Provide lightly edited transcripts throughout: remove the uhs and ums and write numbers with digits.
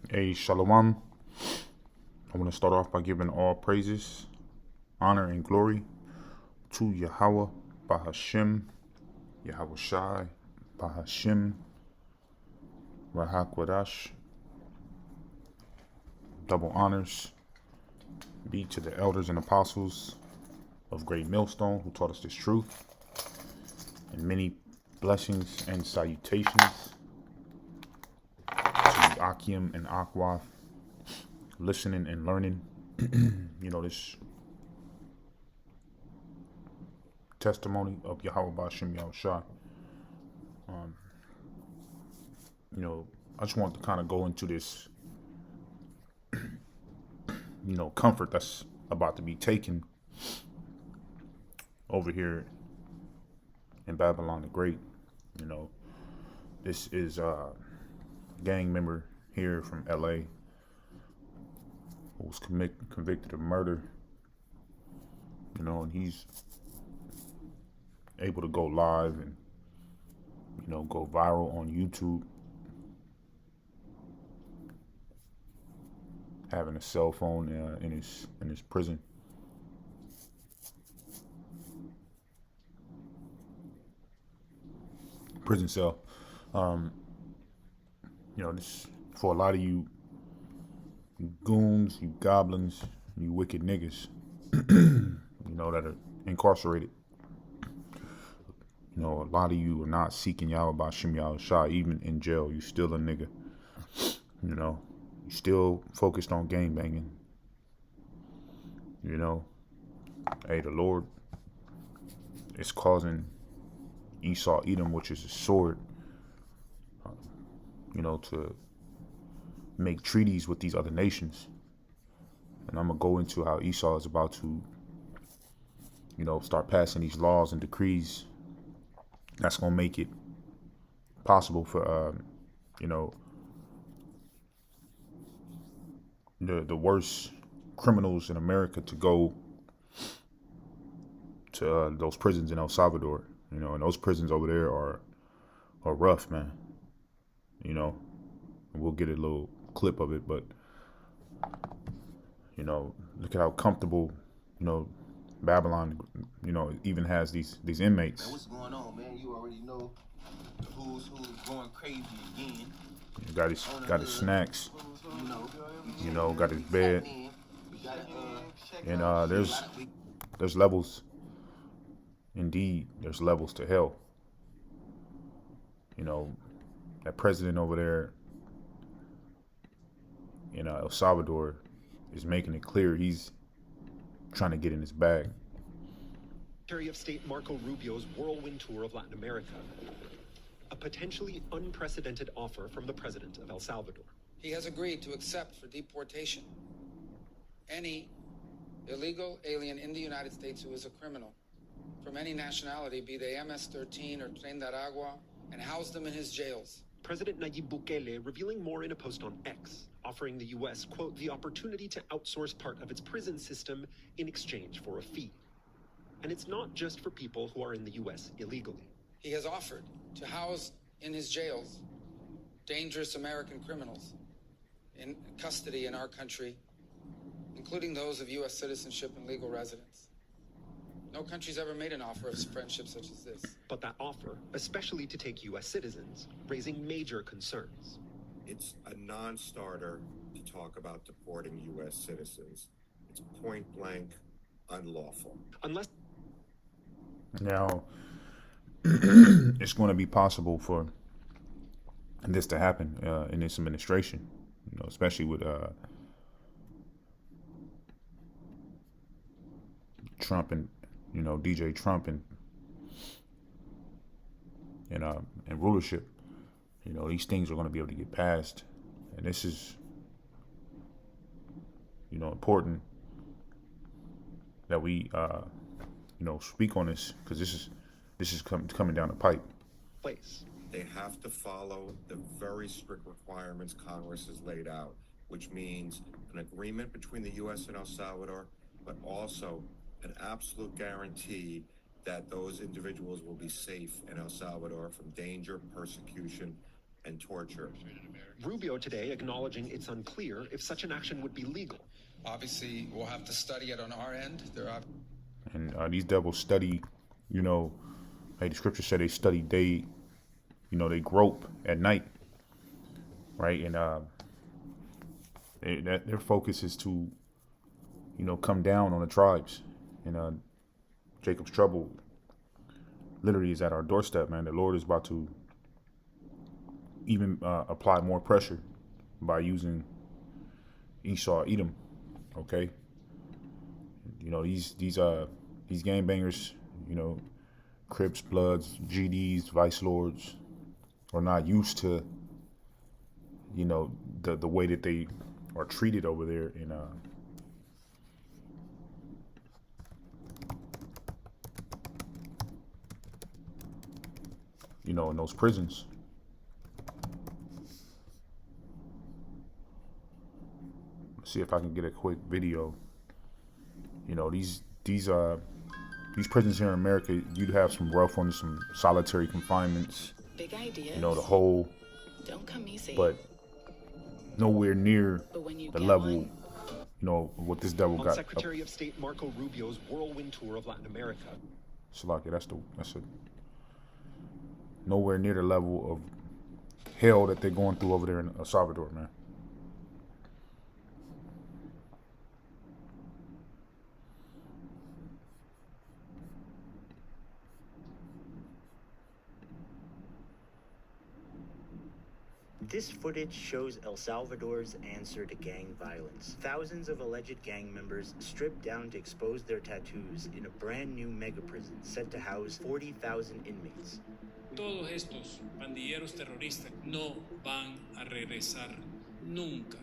Hey, Shalom. I want to start off by giving all praises, honor, and glory to Yahweh, Bahashem, Yahweh Shai, Bahashem, Rahakwadash. Double honors be to the elders and apostles of Great Millstone who taught us this truth, and many blessings and salutations to Akim and Akwath, listening and learning. This testimony of Yahweh Bahashem, Yahweh Shai. I just want to kind of go into this, comfort that's about to be taken over here in Babylon the Great. This is a gang member here from LA who was convicted of murder, and he's able to go live and, go viral on YouTube, having a cell phone in his prison cell. This for a lot of you goons, you goblins, you wicked niggas, that are incarcerated. A lot of you are not seeking Yahweh Bashim Yahweh Shai, even in jail. You still a nigga. You still focused on gang banging. Hey, the Lord is causing Esau Edom, which is a sword, to make treaties with these other nations. And I'm going to go into how Esau is about to, start passing these laws and decrees that's going to make it possible for, the worst criminals in America to go to those prisons in El Salvador. And those prisons over there are rough, man. And we'll get a little clip of it, but look at how comfortable, Babylon, even has these inmates. Man, what's going on, man? You already know who's going crazy again. Got his snacks. Got his bed. And there's levels. Indeed, there's levels to hell. That president over there in El Salvador is making it clear he's trying to get in his bag. Secretary of State Marco Rubio's whirlwind tour of Latin America. A potentially unprecedented offer from the president of El Salvador. He has agreed to accept for deportation any illegal alien in the United States who is a criminal from any nationality, be they MS-13 or Tren de Aragua, and house them in his jails. President Nayib Bukele revealing more in a post on X, offering the U.S., quote, the opportunity to outsource part of its prison system in exchange for a fee. And it's not just for people who are in the U.S. illegally. He has offered to house in his jails dangerous American criminals in custody in our country, including those of U.S. citizenship and legal residence. No country's ever made an offer of friendship such as this. But that offer, especially to take U.S. citizens, raising major concerns. It's a non-starter to talk about deporting U.S. citizens. It's point blank unlawful. Unless now it's going to be possible for this to happen in this administration, especially with Trump and DJ Trump and rulership. These things are going to be able to get passed, and this is important that we speak on this, because this is coming down the pipe. Place. They have to follow the very strict requirements Congress has laid out, which means an agreement between the U.S. and El Salvador, but also an absolute guarantee that those individuals will be safe in El Salvador from danger, persecution, and torture. Rubio today acknowledging it's unclear if such an action would be legal. Obviously, we'll have to study it on our end. And these devils study, like the scripture said, they study day, they grope at night, right? And their focus is to, come down on the tribes. And Jacob's trouble literally is at our doorstep, man. The Lord is about to even apply more pressure by using Esau, Edom. Okay, these gangbangers, Crips, Bloods, GDs, Vice Lords, are not used to, the way that they are treated over there in those prisons. Let's see if I can get a quick video. These prisons here in America, you'd have some rough ones, some solitary confinements. Big ideas. The whole. Don't come easy. But nowhere near the level, one, what this devil got. Secretary of State Marco Rubio's whirlwind tour of Latin America. Salaki, that's nowhere near the level of hell that they're going through over there in El Salvador, man. This footage shows El Salvador's answer to gang violence. Thousands of alleged gang members stripped down to expose their tattoos in a brand new mega prison set to house 40,000 inmates. Todos estos pandilleros terroristas no van a regresar nunca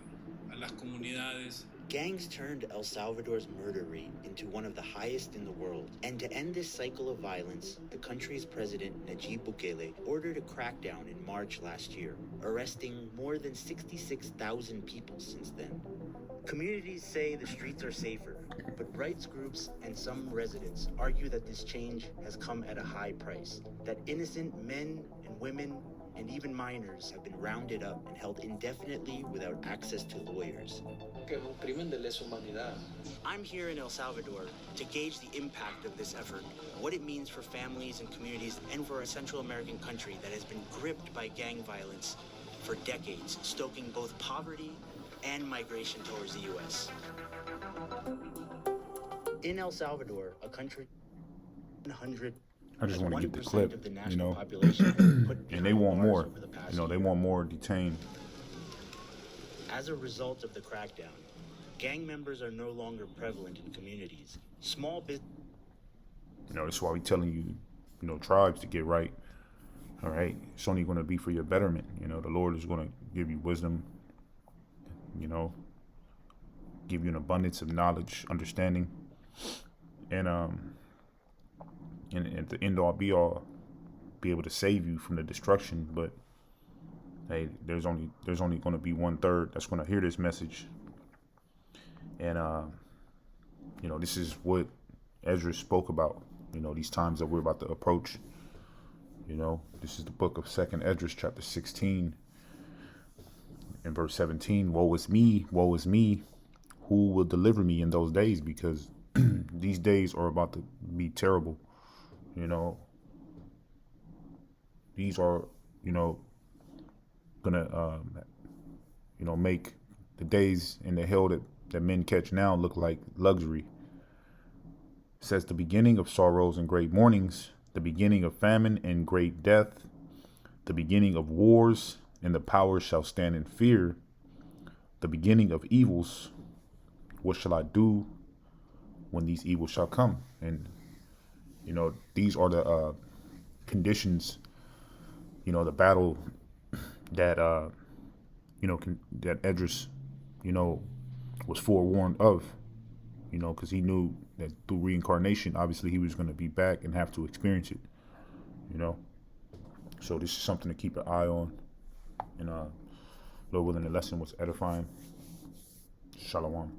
a las comunidades. Gangs turned El Salvador's murder rate into one of the highest in the world. And to end this cycle of violence, the country's president, Najib Bukele, ordered a crackdown in March last year, arresting more than 66,000 people since then. Communities say the streets are safer, but rights groups and some residents argue that this change has come at a high price, that innocent men and women and even minors have been rounded up and held indefinitely without access to lawyers. I'm here in El Salvador to gauge the impact of this effort, what it means for families and communities, and for a Central American country that has been gripped by gang violence for decades, stoking both poverty and migration towards the U.S. In El Salvador, a country 100. I just want to get the clip, of the national population put and they want more, over the past they year. want more detained. As a result of the crackdown, gang members are no longer prevalent in communities. Small business. That's why we telling you, tribes to get right. All right, it's only going to be for your betterment. The Lord is going to give you wisdom. Give you an abundance of knowledge, understanding, and at the end all be all, be able to save you from the destruction. But hey, there's only going to be 1/3 that's going to hear this message. And this is what Ezra spoke about. These times that we're about to approach. This is the book of 2nd Ezra, chapter 16, and verse 17. Woe is me, who will deliver me in those days? Because these days are about to be terrible. These are, gonna, make the days in the hell that men catch now look like luxury. It says the beginning of sorrows and great mournings, the beginning of famine and great death, the beginning of wars, and the powers shall stand in fear, the beginning of evils. What shall I do when these evils shall come? And these are the conditions, the battle that, that Edris, was forewarned of, because he knew that through reincarnation, obviously he was going to be back and have to experience it, So this is something to keep an eye on. And Lord willing, the lesson was edifying. Shalom.